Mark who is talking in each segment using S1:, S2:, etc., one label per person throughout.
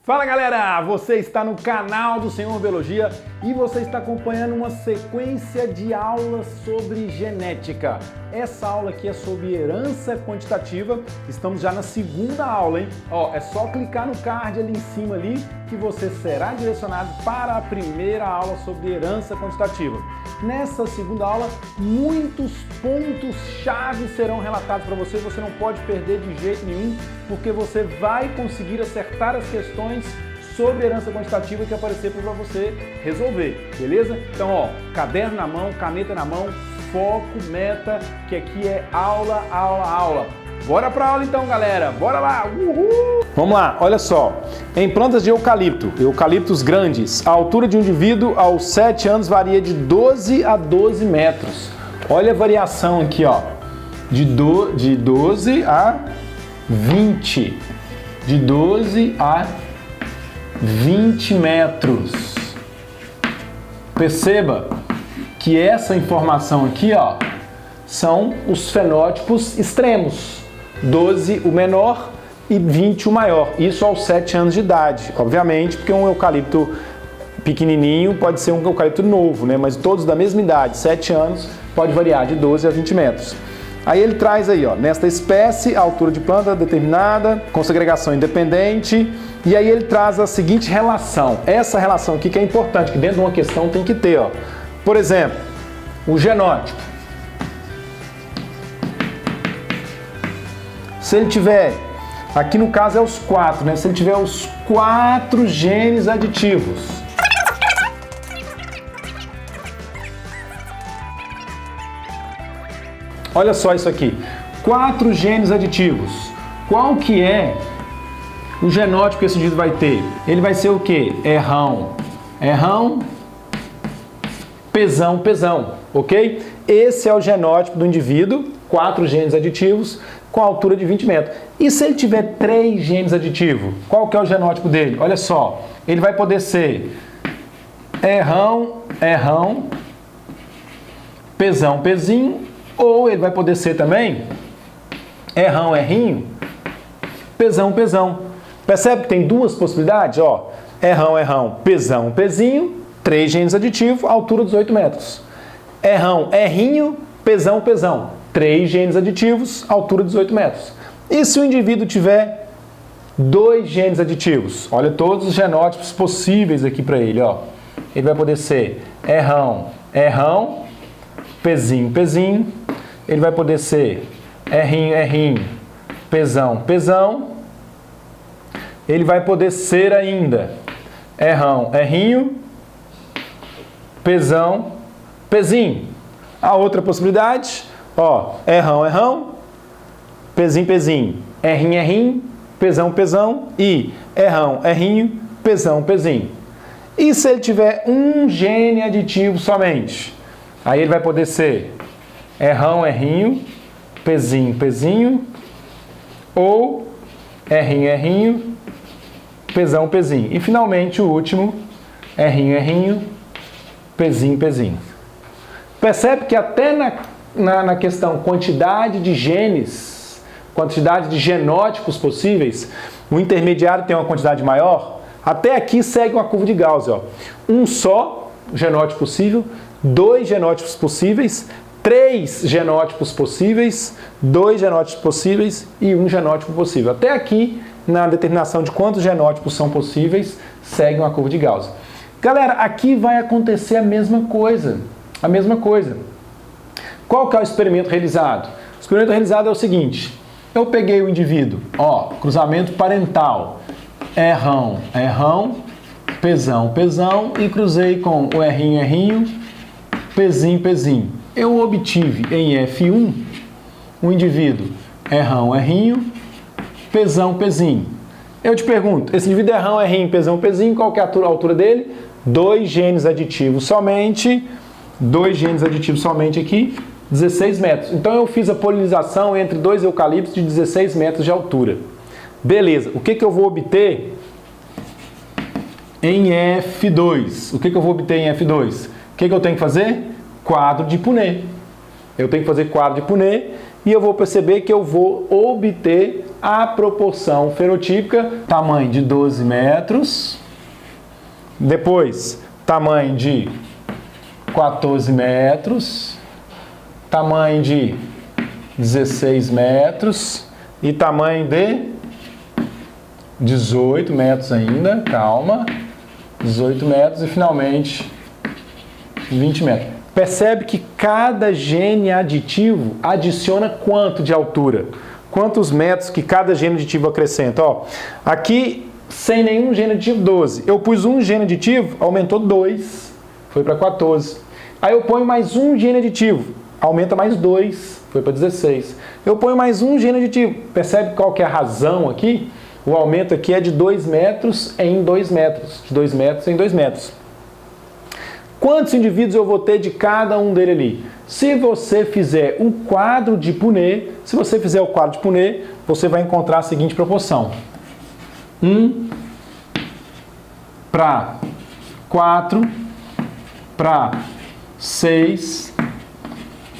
S1: Fala galera, você está no canal do Senhor Biologia e você está acompanhando uma sequência de aulas sobre genética. Essa aula aqui é sobre herança quantitativa, estamos já na segunda aula, hein? É só clicar no card ali em cima ali que você será direcionado para a primeira aula sobre herança quantitativa. Nessa segunda aula, muitos pontos-chave serão relatados para você, você não pode perder de jeito nenhum, porque você vai conseguir acertar as questões sobre herança quantitativa que aparecer para você resolver, beleza? Então, caderno na mão, caneta na mão, foco, meta, que aqui é aula, aula, aula. Bora pra aula então, galera, bora lá! Uhul! Vamos lá, olha só. Em plantas de eucalipto, eucaliptos grandes, a altura de um indivíduo aos 7 anos varia de 12 a 12 metros. Olha a variação aqui, ó. De 12 a 20. De 12 a 20 metros. Perceba que essa informação aqui, ó, são os fenótipos extremos. 12 o menor e 20 o maior. Isso aos 7 anos de idade, obviamente, porque um eucalipto pequenininho pode ser um eucalipto novo, né? Mas todos da mesma idade, 7 anos, pode variar de 12 a 20 metros. Aí ele traz aí, ó, nesta espécie, a altura de planta determinada, com segregação independente, e aí ele traz a seguinte relação. Essa relação aqui que é importante, que dentro de uma questão tem que ter, ó. Por exemplo, o genótipo. Se ele tiver, aqui no caso é os 4, né? Se ele tiver os 4 genes aditivos. Olha só isso aqui, 4 genes aditivos. Qual que é o genótipo que esse indivíduo vai ter? Ele vai ser o quê? Errão, errão, pesão, pesão, ok? Esse é o genótipo do indivíduo, 4 genes aditivos, com a altura de 20 metros. E se ele tiver 3 genes aditivos, qual que é o genótipo dele? Olha só, ele vai poder ser errão, errão, pesão, pezinho, ou ele vai poder ser também errão, errinho, pesão, pesão. Percebe que tem duas possibilidades? Ó, errão, errão, pesão, pezinho, 3 genes aditivos, altura 18 metros. Errão, errinho, pesão, pesão, 3 genes aditivos, altura 18 metros. E se o indivíduo tiver 2 genes aditivos? Olha todos os genótipos possíveis aqui para ele, ó. Ele vai poder ser errão, errão, pezinho, pezinho. Ele vai poder ser errinho, errinho, pesão, pesão. Ele vai poder ser ainda errão, errinho, pesão, pezinho. A outra possibilidade, ó, errão, errão, pezinho, pezinho, errinho, errinho, pesão, pesão e errão, errinho, pesão, pezinho. E se ele tiver um gene aditivo somente? Aí ele vai poder ser errão, errinho, pezinho, pezinho ou errinho, errinho, pesão, pezinho. E finalmente o último, errinho, errinho, pezinho, pezinho. Percebe que até na questão quantidade de genes, quantidade de genótipos possíveis, o intermediário tem uma quantidade maior. Até aqui segue uma curva de Gauss, ó. Um só genótipo possível, 2 genótipos possíveis, 3 genótipos possíveis, 2 genótipos possíveis e 1 genótipo possível. Até aqui, na determinação de quantos genótipos são possíveis, segue uma curva de Gauss. Galera, aqui vai acontecer a mesma coisa. A mesma coisa. Qual que é o experimento realizado? O experimento realizado é o seguinte. Eu peguei o indivíduo, ó, cruzamento parental. Errão, errão, pesão, pesão e cruzei com o errinho, errinho, pezinho, pezinho. Eu obtive em F1 um indivíduo errão, errinho, pesão, pezinho. Eu te pergunto, esse indivíduo errão, errinho, pesão, pezinho, qual que é a altura dele? 2 genes aditivos somente, 2 genes aditivos somente aqui, 16 metros. Então eu fiz a polinização entre 2 eucaliptos de 16 metros de altura. Beleza, o que eu vou obter em F2? O que eu vou obter em F2? O que eu tenho que fazer? Quadro de Punnett. Eu tenho que fazer quadro de Punnett e eu vou perceber que eu vou obter a proporção fenotípica, tamanho de 12 metros, depois tamanho de 14 metros, tamanho de 16 metros e tamanho de 18 metros ainda, calma, 18 metros e finalmente 20 metros. Percebe que cada gene aditivo adiciona quanto de altura? Quantos metros que cada gene aditivo acrescenta? Ó, aqui, sem nenhum gene aditivo, 12. Eu pus um gene aditivo, aumentou 2, foi para 14. Aí eu ponho mais um gene aditivo, aumenta mais 2, foi para 16. Eu ponho mais um gene aditivo. Percebe qual que é a razão aqui? O aumento aqui é de 2 metros em 2 metros. De 2 metros em 2 metros. Quantos indivíduos eu vou ter de cada um dele ali? Se você fizer um quadro de Punnett, você vai encontrar a seguinte proporção. 1 para 4 para 6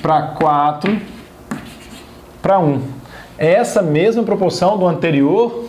S1: para 4 para 1. É essa mesma proporção do anterior?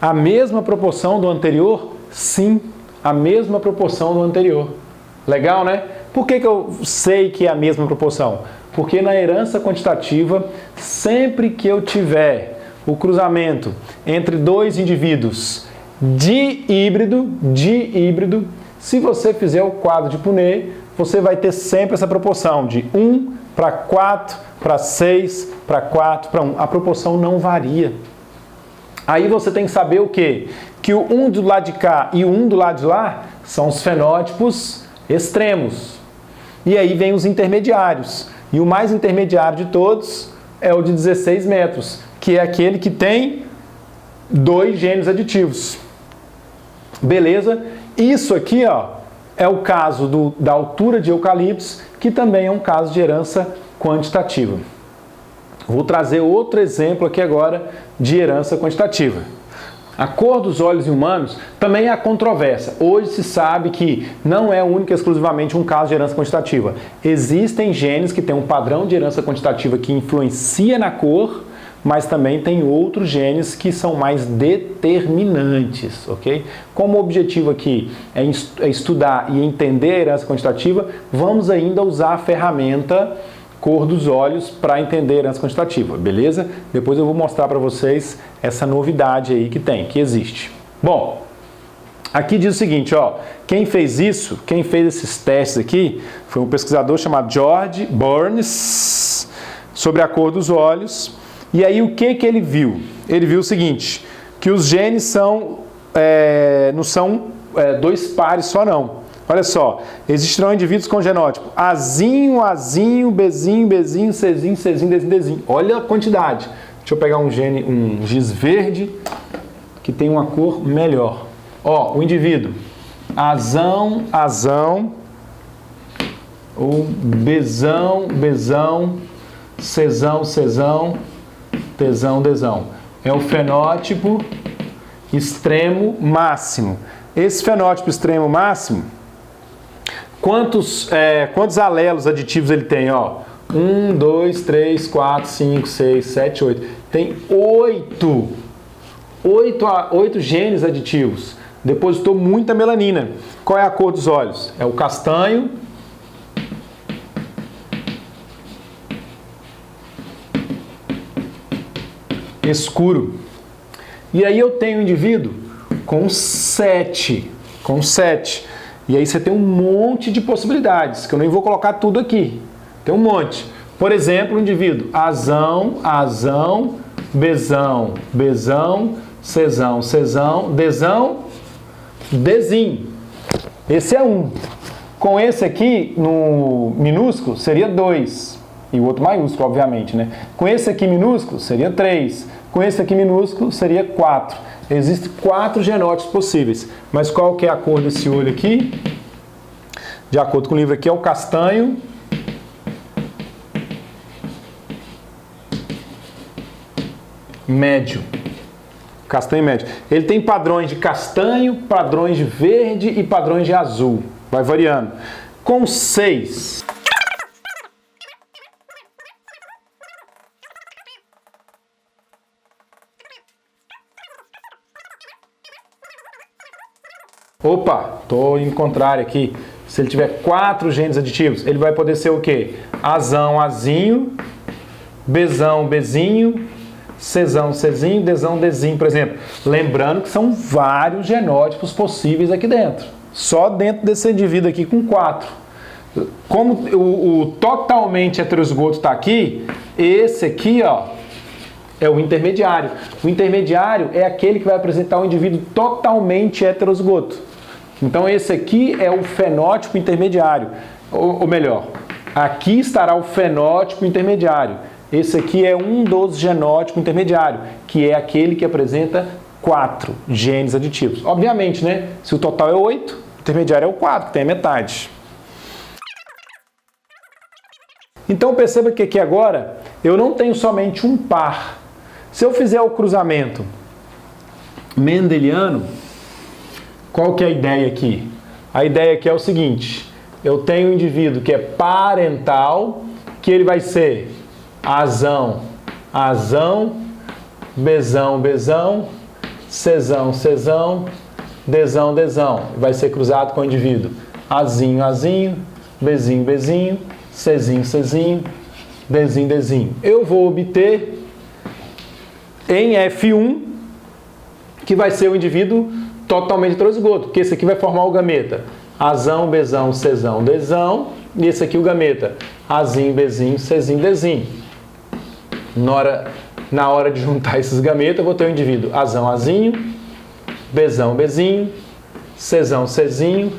S1: A mesma proporção do anterior? Sim, a mesma proporção do anterior. Legal, né? Por que eu sei que é a mesma proporção? Porque na herança quantitativa, sempre que eu tiver o cruzamento entre dois indivíduos de híbrido, se você fizer o quadro de Punnett, você vai ter sempre essa proporção de 1 para 4 para 6 para 4 para 1. A proporção não varia. Aí você tem que saber o quê? Que o 1 do lado de cá e o 1 do lado de lá são os fenótipos extremos. E aí vem os intermediários. E o mais intermediário de todos é o de 16 metros, que é aquele que tem 2 genes aditivos. Beleza? Isso aqui, ó, é o caso da altura de eucaliptos, que também é um caso de herança quantitativa. Vou trazer outro exemplo aqui agora de herança quantitativa. A cor dos olhos em humanos também há controvérsia. Hoje se sabe que não é única e exclusivamente um caso de herança quantitativa. Existem genes que têm um padrão de herança quantitativa que influencia na cor, mas também tem outros genes que são mais determinantes, ok? Como o objetivo aqui é estudar e entender a herança quantitativa, vamos ainda usar a ferramenta cor dos olhos para entender a herança quantitativa, beleza? Depois eu vou mostrar para vocês essa novidade aí que existe. Bom, aqui diz o seguinte, ó, quem fez esses testes aqui, foi um pesquisador chamado George Burns, sobre a cor dos olhos. E aí o que ele viu? Ele viu o seguinte, que os genes não são 2 pares só não. Olha só, existirão indivíduos com genótipo Azinho, Azinho, Bzinho, Bzinho, Czinho, Czinho, Dzinho, Dzinho. Olha a quantidade. Deixa eu pegar um giz verde que tem uma cor melhor. Ó, o indivíduo Azão, Azão, ou Bzão, Bzão, Czão, Czão, Tzão, Dzão. É o fenótipo extremo máximo. Esse fenótipo extremo máximo, quantos alelos aditivos ele tem? Ó, 1, 2, 3, 4, 5, 6, 7, 8. Tem 8 genes aditivos. Depositou muita melanina. Qual é a cor dos olhos? É o castanho, escuro. E aí eu tenho um indivíduo com 7. E aí você tem um monte de possibilidades, que eu nem vou colocar tudo aqui. Tem um monte. Por exemplo, o indivíduo Azão, Azão, Bzão, Bzão, Czão, Czão, Dzão, Dzinho. Esse é 1. Com esse aqui, no minúsculo, seria 2. E o outro maiúsculo, obviamente, né? Com esse aqui minúsculo, seria 3. Com esse aqui minúsculo, seria 4. Existem 4 genótipos possíveis. Mas qual que é a cor desse olho aqui? De acordo com o livro aqui, é o castanho médio. Castanho médio. Ele tem padrões de castanho, padrões de verde e padrões de azul. Vai variando. Com 6. Opa, estou em contrário aqui. Se ele tiver 4 genes aditivos, ele vai poder ser o quê? Azão, azinho, Bzão, bezinho, Czão, czinho, Dzão, dzinho, por exemplo. Lembrando que são vários genótipos possíveis aqui dentro. Só dentro desse indivíduo aqui com 4. Como o totalmente heterozigoto está aqui, esse aqui, ó, é o intermediário. O intermediário é aquele que vai apresentar um indivíduo totalmente heterozigoto. Então esse aqui é o fenótipo intermediário. Ou melhor, aqui estará o fenótipo intermediário. Esse aqui é um dos genótipos intermediários, que é aquele que apresenta 4 genes aditivos. Obviamente, né? Se o total é 8, o intermediário é o 4, que tem a metade. Então perceba que aqui agora eu não tenho somente um par. Se eu fizer o cruzamento mendeliano, qual que é a ideia aqui? A ideia aqui é o seguinte: eu tenho um indivíduo que é parental, que ele vai ser azão, azão, Bzão, bezão, Czão, czão, Dzão, dzão. Vai ser cruzado com o indivíduo azinho, azinho, bezinho, bezinho, czinho, czinho, dzinho, dzinho. Eu vou obter em F1, que vai ser o indivíduo totalmente heterozigoto, porque esse aqui vai formar o gameta azão, Bzão, Czão, dzão, e esse aqui o gameta azinho, bezinho, czinho, dzinho. Na hora de juntar esses gametas, eu vou ter o indivíduo azão, azinho, Bzão, bezinho, Czão, czinho,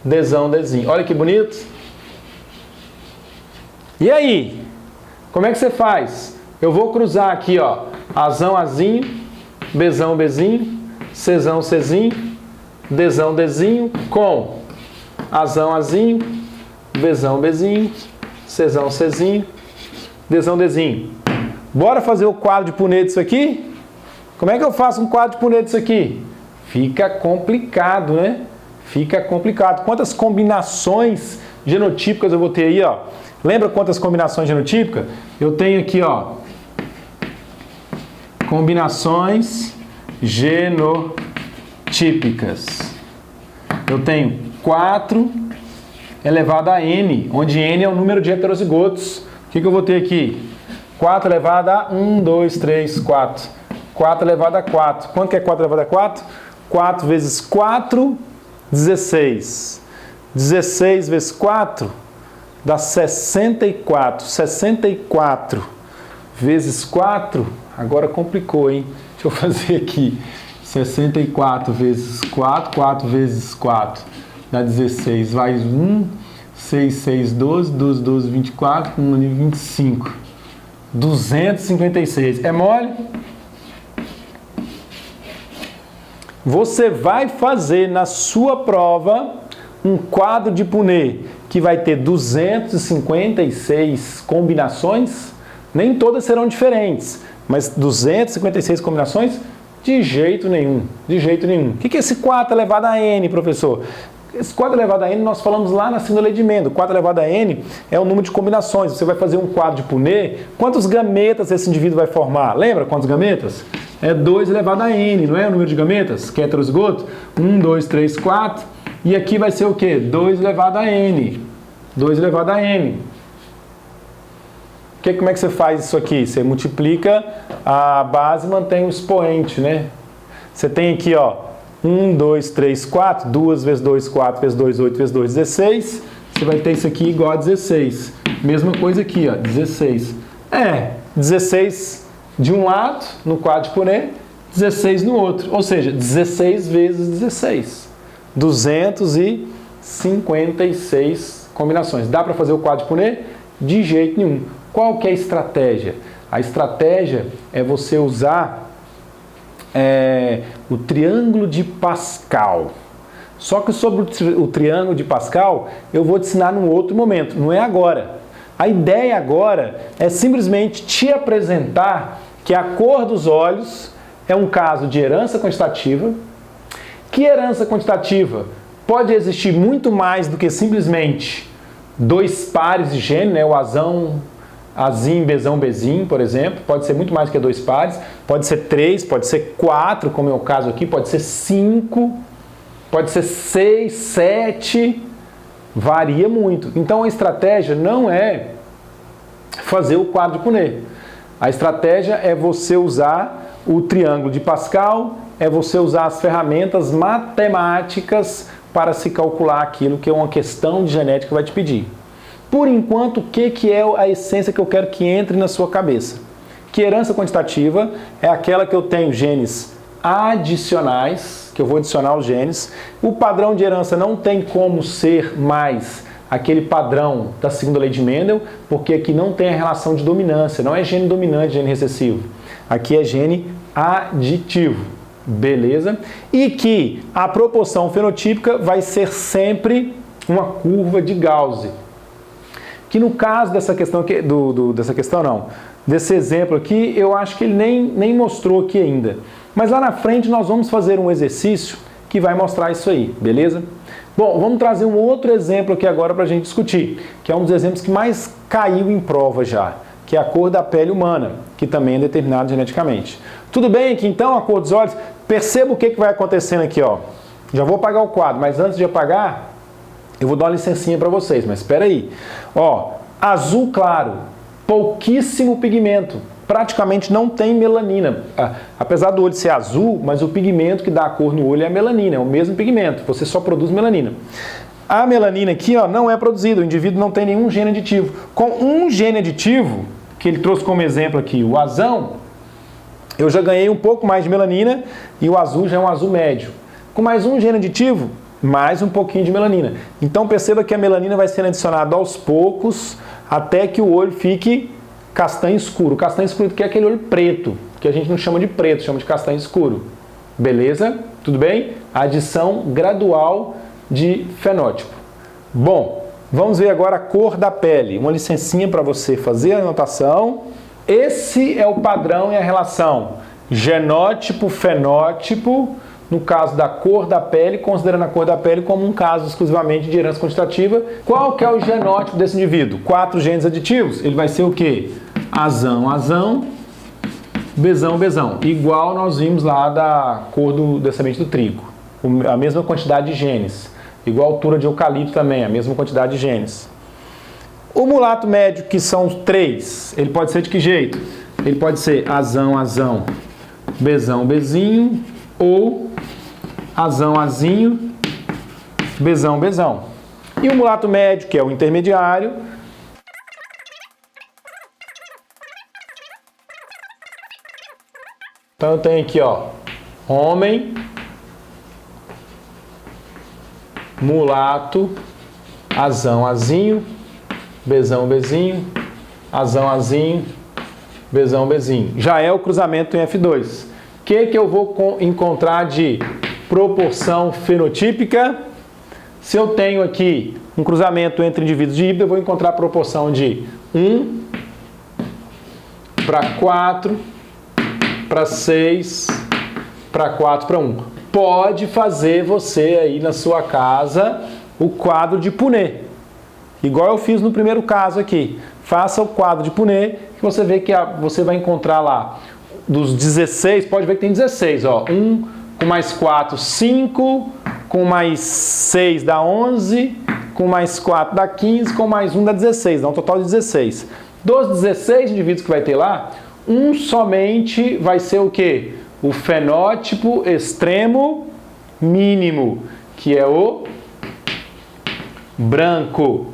S1: Dzão, dzinho. Olha que bonito! E aí? Como é que você faz? Eu vou cruzar aqui, ó, azão, azinho, Bzão, bezinho, Czão, czinho, Dzão, dzinho, com azão, azinho, Bzão, bezinho, Czão, czinho, Dzão, dzinho. Bora fazer o quadro de Punnett disso aqui? Como é que eu faço um quadro de Punnett disso aqui? Fica complicado, né? Fica complicado. Quantas combinações genotípicas eu vou ter aí, ó? Lembra quantas combinações genotípicas? Eu tenho aqui, ó, combinações genotípicas. Eu tenho 4 elevado a n, onde n é o número de heterozigotos. O que eu vou ter aqui? 4 elevado a 1, 2, 3, 4. 4 elevado a 4. Quanto que é 4 elevado a 4? 4 vezes 4, 16. 16 vezes 4 dá 64. 64 vezes 4, agora complicou, hein? Deixa eu fazer aqui. 64 vezes 4, 4 vezes 4 dá 16. Vai 1, 6, 6, 12, 12, 12, 24, 1, 25. 256. É mole? Você vai fazer na sua prova um quadro de Punnett que vai ter 256 combinações. Nem todas serão diferentes, mas 256 combinações? De jeito nenhum. De jeito nenhum. O que é esse 4 elevado a n, professor? Esse 4 elevado a n nós falamos lá na segunda lei de Mendel. 4 elevado a n é o número de combinações. Você vai fazer um quadro de Punnett, quantos gametas esse indivíduo vai formar? Lembra quantos gametas? É 2 elevado a n, não é o número de gametas? Que é heterozigoto? 1, 2, 3, 4. E aqui vai ser o quê? 2 elevado a n. 2 elevado a n. Como é que você faz isso aqui? Você multiplica a base e mantém o expoente, né? Você tem aqui, ó, 1, 2, 3, 4, 2 vezes 2, 4 vezes 2, 8 vezes 2, 16. Você vai ter isso aqui igual a 16. Mesma coisa aqui, ó, 16. 16 de um lado, no quadro de Punnett, 16 no outro. Ou seja, 16 vezes 16. 256 combinações. Dá para fazer o quadro de Punnett? De jeito nenhum. Qual que é a estratégia? A estratégia é você usar o triângulo de Pascal. Só que sobre o triângulo de Pascal eu vou te ensinar num outro momento, não é agora. A ideia agora é simplesmente te apresentar que a cor dos olhos é um caso de herança quantitativa. Que herança quantitativa pode existir muito mais do que simplesmente 2 pares de gene, né? O azão, azinho, Bzão, bezinho, por exemplo. Pode ser muito mais do que 2 pares. Pode ser 3, pode ser 4, como é o caso aqui. Pode ser 5. pode ser 6, 7, varia muito. Então a estratégia não é fazer o quadro de Punnett. A estratégia é você usar o triângulo de Pascal, é você usar as ferramentas matemáticas para se calcular aquilo que é uma questão de genética que vai te pedir. Por enquanto, o que é a essência que eu quero que entre na sua cabeça? Que herança quantitativa é aquela que eu tenho genes adicionais, que eu vou adicionar os genes. O padrão de herança não tem como ser mais aquele padrão da segunda lei de Mendel, porque aqui não tem a relação de dominância, não é gene dominante, gene recessivo. Aqui é gene aditivo, beleza? E que a proporção fenotípica vai ser sempre uma curva de Gauss. Que no caso dessa questão aqui, desse exemplo aqui, eu acho que ele nem mostrou aqui ainda. Mas lá na frente nós vamos fazer um exercício que vai mostrar isso aí, beleza? Bom, vamos trazer um outro exemplo aqui agora para a gente discutir, que é um dos exemplos que mais caiu em prova já, que é a cor da pele humana, que também é determinada geneticamente. Tudo bem aqui então, a cor dos olhos? Perceba o que vai acontecendo aqui, ó. Já vou apagar o quadro, mas antes de apagar, eu vou dar uma licencinha para vocês, mas espera aí. Ó, azul claro, pouquíssimo pigmento, praticamente não tem melanina. Apesar do olho ser azul, mas o pigmento que dá a cor no olho é a melanina, é o mesmo pigmento, você só produz melanina. A melanina aqui, ó, não é produzida, o indivíduo não tem nenhum gene aditivo. Com um gene aditivo, que ele trouxe como exemplo aqui, o azão, eu já ganhei um pouco mais de melanina e o azul já é um azul médio. Com mais um gene aditivo, mais um pouquinho de melanina. Então perceba que a melanina vai sendo adicionada aos poucos até que o olho fique castanho escuro. O castanho escuro que é aquele olho preto, que a gente não chama de preto, chama de castanho escuro. Beleza? Tudo bem? Adição gradual de fenótipo. Bom, vamos ver agora a cor da pele. Uma licencinha para você fazer a anotação. Esse é o padrão e a relação genótipo-fenótipo, no caso da cor da pele, considerando a cor da pele como um caso exclusivamente de herança quantitativa. Qual que é o genótipo desse indivíduo? 4 genes aditivos. Ele vai ser o quê? Azão, azão, bezão, bezão. Igual nós vimos lá da cor da semente do trigo. A mesma quantidade de genes. Igual a altura de eucalipto também, a mesma quantidade de genes. O mulato médio, que são 3, ele pode ser de que jeito? Ele pode ser azão, azão, bezão, bezinho, ou azão, azinho, bezão, bezão. E o mulato médio, que é o intermediário, então eu tenho aqui, ó, homem, mulato, azão, azinho, bezão, bezinho, azão, azinho, bezão, bezinho. Já é o cruzamento em F2. O que eu vou encontrar de proporção fenotípica? Se eu tenho aqui um cruzamento entre indivíduos de híbrido, eu vou encontrar a proporção de 1 para 4 para 6 para 4 para 1. Pode fazer você aí na sua casa o quadro de Punnett. Igual eu fiz no primeiro caso aqui. Faça o quadro de Punnett, que você vê que você vai encontrar lá dos 16, pode ver que tem 16, ó. 1 com mais 4, 5, com mais 6 dá 11, com mais 4 dá 15, com mais 1 dá 16, dá um total de 16. Dos 16 indivíduos que vai ter lá, um somente vai ser o quê? O fenótipo extremo mínimo, que é o branco.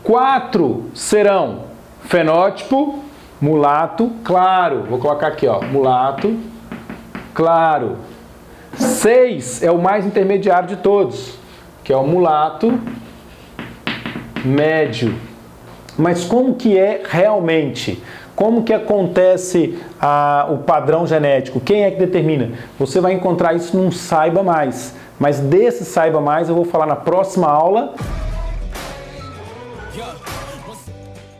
S1: 4 serão fenótipo mulato claro. Vou colocar aqui, ó, mulato claro. 6 é o mais intermediário de todos, que é o mulato médio. Mas como que é realmente? Como que acontece o padrão genético? Quem é que determina? Você vai encontrar isso num Saiba Mais. Mas desse Saiba Mais eu vou falar na próxima aula.